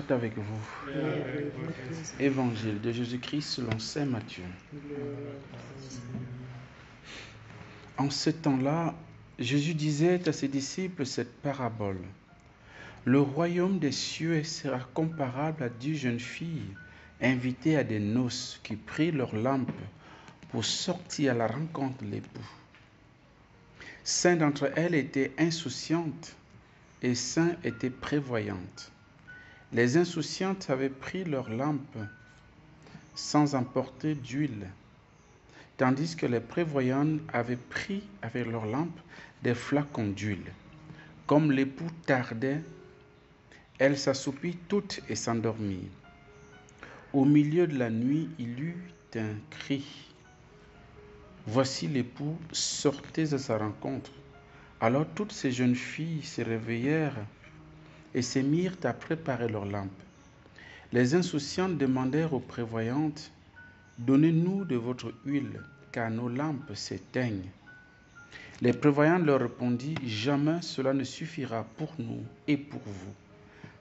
est avec vous. Évangile de Jésus-Christ selon saint Matthieu. En ce temps-là, Jésus disait à ses disciples cette parabole. Le royaume des cieux sera comparable à 10 jeunes filles invitées à des noces qui prirent leurs lampes pour sortir à la rencontre de l'époux. 5 d'entre elles étaient insouciantes et 5 étaient prévoyantes. Les insouciantes avaient pris leurs lampes sans emporter d'huile, tandis que les prévoyantes avaient pris avec leurs lampes des flacons d'huile. Comme l'époux tardait, elles s'assoupirent toutes et s'endormirent. Au milieu de la nuit, il eut un cri. Voici l'époux, sortez à sa rencontre. Alors toutes ces jeunes filles se réveillèrent et se mirent à préparer leurs lampes. Les insouciantes demandèrent aux prévoyantes, donnez-nous de votre huile, car nos lampes s'éteignent. Les prévoyantes leur répondirent, jamais cela ne suffira pour nous et pour vous.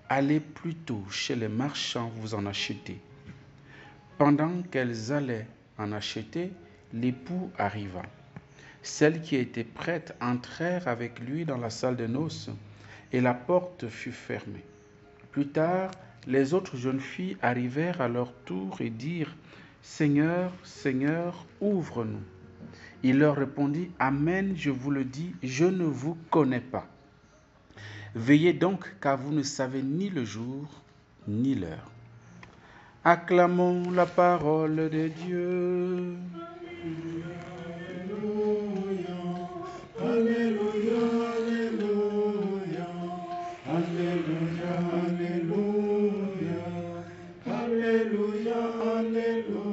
Allez plutôt chez les marchands vous en acheter. Pendant qu'elles allaient en acheter, l'époux arriva. Celles qui étaient prêtes entrèrent avec lui dans la salle de noces et la porte fut fermée. Plus tard, les autres jeunes filles arrivèrent à leur tour et dirent « Seigneur, Seigneur, ouvre-nous ». Il leur répondit « Amen, je vous le dis, je ne vous connais pas. Veillez donc, car vous ne savez ni le jour ni l'heure. » Acclamons la parole de Dieu. Alléluia, alléluia, alléluia, alléluia, alléluia, alléluia.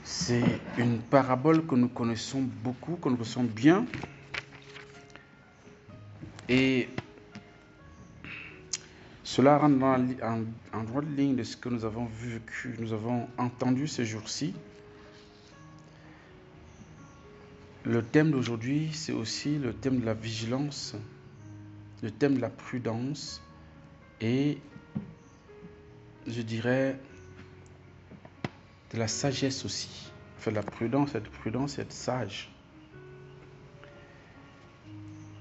C'est une parabole que nous connaissons beaucoup, que nous connaissons bien. Et cela rentre en droite ligne de ce que nous avons vécu, nous avons entendu ces jours-ci. Le thème d'aujourd'hui, c'est aussi le thème de la vigilance, le thème de la prudence et, je dirais, de la sagesse aussi. Enfin, la prudence, être sage.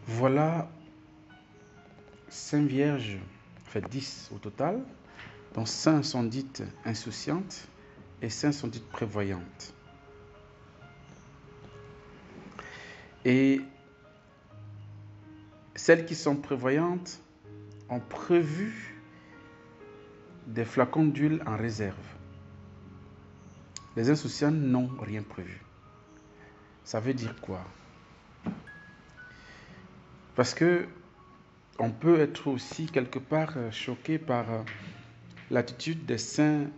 Voilà 5 vierges, en fait 10 au total, dont 5 sont dites insouciantes et 5 sont dites prévoyantes. Et celles qui sont prévoyantes ont prévu des flacons d'huile en réserve. Les insouciantes n'ont rien prévu. Ça veut dire quoi? Parce que on peut être aussi quelque part choqué par l'attitude des saints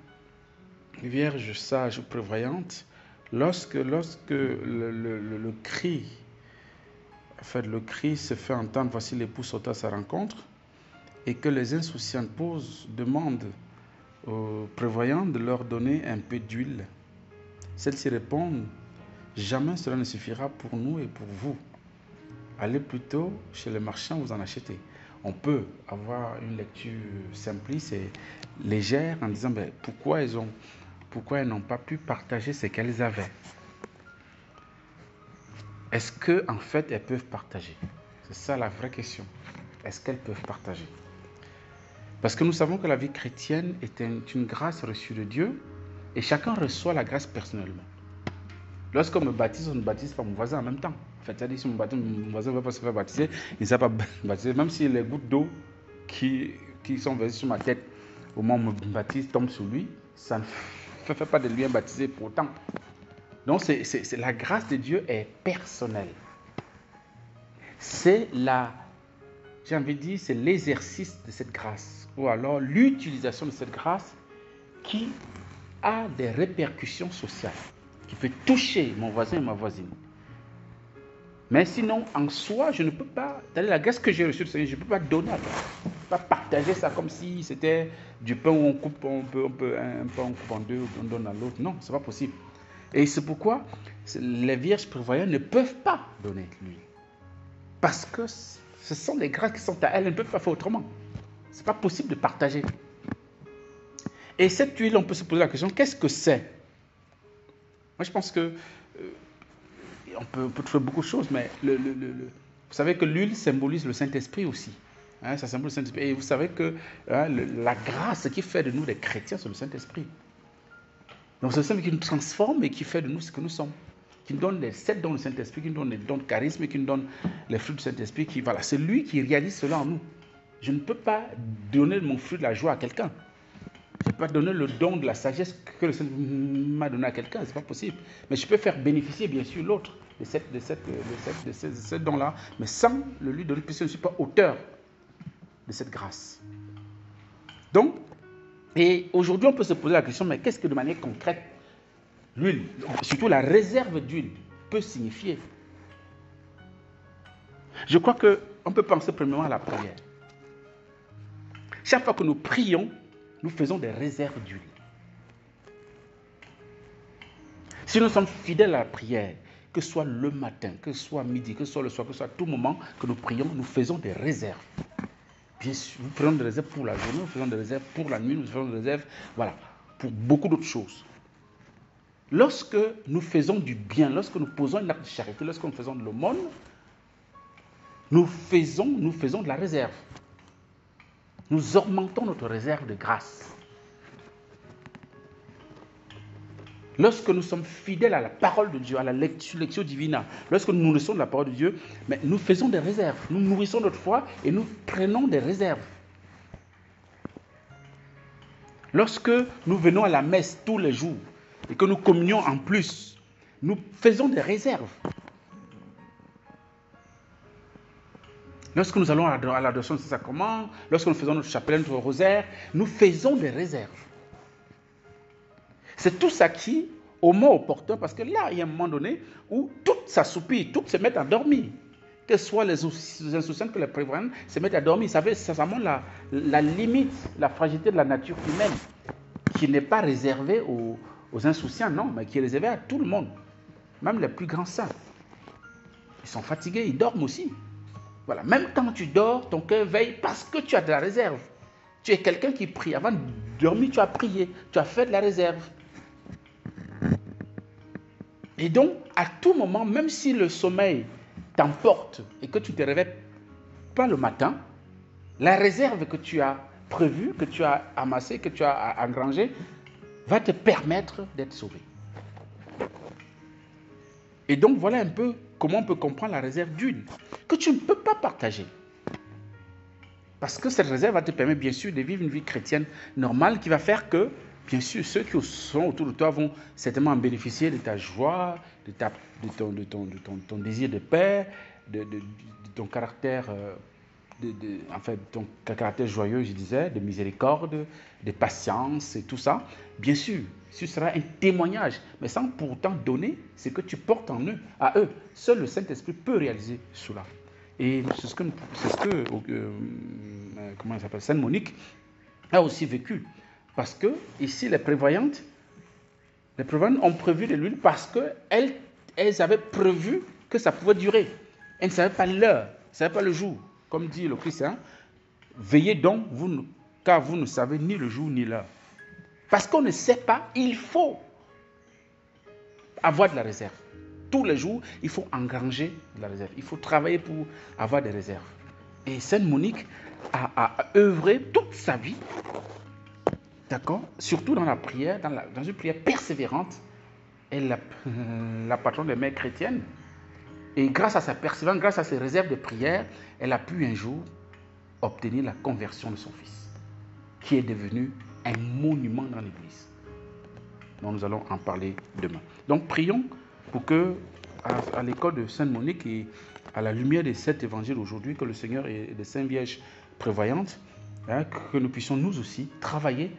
vierges sages ou prévoyantes lorsque le cri se fait entendre, voici l'époux sort à sa rencontre, et que les insouciantes demandent aux prévoyants de leur donner un peu d'huile. Celles-ci répondent, jamais cela ne suffira pour nous et pour vous. Allez plutôt chez les marchands vous en acheter. On peut avoir une lecture simpliste et légère en disant pourquoi elles n'ont pas pu partager ce qu'elles avaient. Est-ce qu'en fait elles peuvent partager? C'est ça la vraie question. Est-ce qu'elles peuvent partager? Parce que nous savons que la vie chrétienne est une grâce reçue de Dieu et chacun reçoit la grâce personnellement. Lorsqu'on me baptise, on ne baptise pas mon voisin en même temps. En fait, c'est-à-dire si mon voisin ne veut pas se faire baptiser, il ne sait pas baptiser. Même si les gouttes d'eau qui sont versées sur ma tête au moment où on me baptise tombent sur lui, ça ne fait pas de lui un baptisé pour autant. Donc, c'est la grâce de Dieu est personnelle. C'est c'est l'exercice de cette grâce, ou alors l'utilisation de cette grâce qui a des répercussions sociales, qui peut toucher mon voisin et ma voisine. Mais sinon, en soi, je ne peux pas, la grâce que j'ai reçue du Seigneur, je ne peux pas donner à l'autre. Je ne peux pas partager ça comme si c'était du pain où on coupe un peu, un pain on coupe en deux, on donne à l'autre. Non, ce n'est pas possible. Et c'est pourquoi les vierges prévoyantes ne peuvent pas donner l'huile. Parce que ce sont des grâces qui sont à elles, elles ne peuvent pas faire autrement. Ce n'est pas possible de partager. Et cette huile, on peut se poser la question, qu'est-ce que c'est? Moi, je pense que on peut faire beaucoup de choses, mais vous savez que l'huile symbolise le Saint-Esprit aussi. Hein, ça symbolise le Saint-Esprit. Et vous savez que la grâce qui fait de nous des chrétiens, c'est le Saint-Esprit. Donc c'est le Saint-Esprit qui nous transforme et qui fait de nous ce que nous sommes. Qui nous donne les 7 dons du Saint-Esprit, qui nous donne les dons de charisme, qui nous donne les fruits du Saint-Esprit. Voilà, c'est lui qui réalise cela en nous. Je ne peux pas donner mon fruit de la joie à quelqu'un. Je ne peux pas donner le don de la sagesse que le Seigneur m'a donné à quelqu'un, ce n'est pas possible. Mais je peux faire bénéficier bien sûr l'autre de ce don-là, mais sans le lui donner, puisque je ne suis pas auteur de cette grâce. Donc, et aujourd'hui on peut se poser la question, mais qu'est-ce que de manière concrète l'huile, surtout la réserve d'huile, peut signifier? Je crois qu'on peut penser premièrement à la prière. Chaque fois que nous prions, nous faisons des réserves d'huile. Si nous sommes fidèles à la prière, que ce soit le matin, que ce soit midi, que ce soit le soir, que ce soit à tout moment que nous prions, nous faisons des réserves. Bien sûr, nous faisons des réserves pour la journée, nous faisons des réserves pour la nuit, nous faisons des réserves, voilà, pour beaucoup d'autres choses. Lorsque nous faisons du bien, lorsque nous posons un acte de charité, lorsque nous faisons de l'aumône, nous faisons de la réserve. Nous augmentons notre réserve de grâce. Lorsque nous sommes fidèles à la parole de Dieu, à la lectio divina, lorsque nous nourrissons de la parole de Dieu, mais nous faisons des réserves. Nous nourrissons notre foi et nous prenons des réserves. Lorsque nous venons à la messe tous les jours et que nous communions en plus, nous faisons des réserves. Lorsque nous allons à l'adoration de ces sacrements, lorsque nous faisons notre chapelet, notre rosaire, nous faisons des réserves. C'est tout ça qui, au moment opportun, parce que là, il y a un moment donné où tout s'assoupit, tout se met à dormir. Que ce soit les insouciants que les prévoyants se mettent à dormir. Ça montre la limite, la fragilité de la nature humaine, qui n'est pas réservée aux insouciants, non, mais qui est réservée à tout le monde. Même les plus grands saints. Ils sont fatigués, ils dorment aussi. Voilà. Même quand tu dors, ton cœur veille parce que tu as de la réserve. Tu es quelqu'un qui prie. Avant de dormir, tu as prié. Tu as fait de la réserve. Et donc, à tout moment, même si le sommeil t'emporte et que tu ne te réveilles pas le matin, la réserve que tu as prévue, que tu as amassée, que tu as engrangée, va te permettre d'être sauvé. Et donc, voilà un peu comment on peut comprendre la réserve d'huile, que tu ne peux pas partager. Parce que cette réserve va te permettre, bien sûr, de vivre une vie chrétienne normale qui va faire que, bien sûr, ceux qui sont autour de toi vont certainement en bénéficier de ta joie, de ton désir de paix, de ton caractère, ton caractère joyeux, je disais, de miséricorde, de patience et tout ça. Bien sûr, ce sera un témoignage, mais sans pourtant donner ce que tu portes en eux, à eux. Seul le Saint-Esprit peut réaliser cela. Et c'est ce que comment elle s'appelle, Sainte Monique a aussi vécu. Parce que ici, les prévoyantes ont prévu de l'huile parce qu'elles avaient prévu que ça pouvait durer. Elles ne savaient pas l'heure, elles ne savaient pas le jour. Comme dit le Christ, hein, veillez donc, car vous ne savez ni le jour ni l'heure. Parce qu'on ne sait pas, il faut avoir de la réserve. Tous les jours, il faut engranger de la réserve. Il faut travailler pour avoir des réserves. Et Sainte Monique a œuvré toute sa vie, d'accord, surtout dans la prière, dans une prière persévérante. Elle est la patronne des mères chrétiennes. Et grâce à sa persévérance, grâce à ses réserves de prière, elle a pu un jour obtenir la conversion de son fils, qui est devenu un monument dans l'Église. Donc nous allons en parler demain. Donc prions pour que, à l'école de Sainte Monique et à la lumière des 7 évangiles aujourd'hui, que le Seigneur et des Saintes Vierges prévoyantes, hein, que nous puissions nous aussi travailler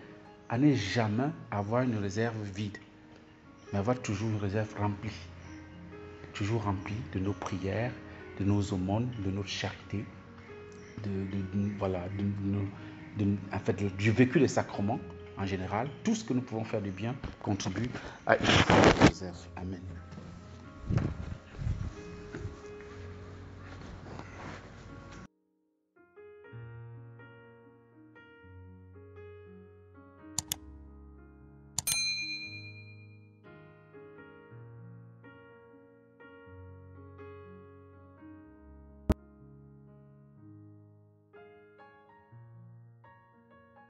à ne jamais avoir une réserve vide, mais avoir toujours une réserve remplie. Toujours remplie de nos prières, de nos aumônes, de notre charité, du vécu des sacrements, en général, tout ce que nous pouvons faire de bien contribue à édifier nos œuvres. Amen.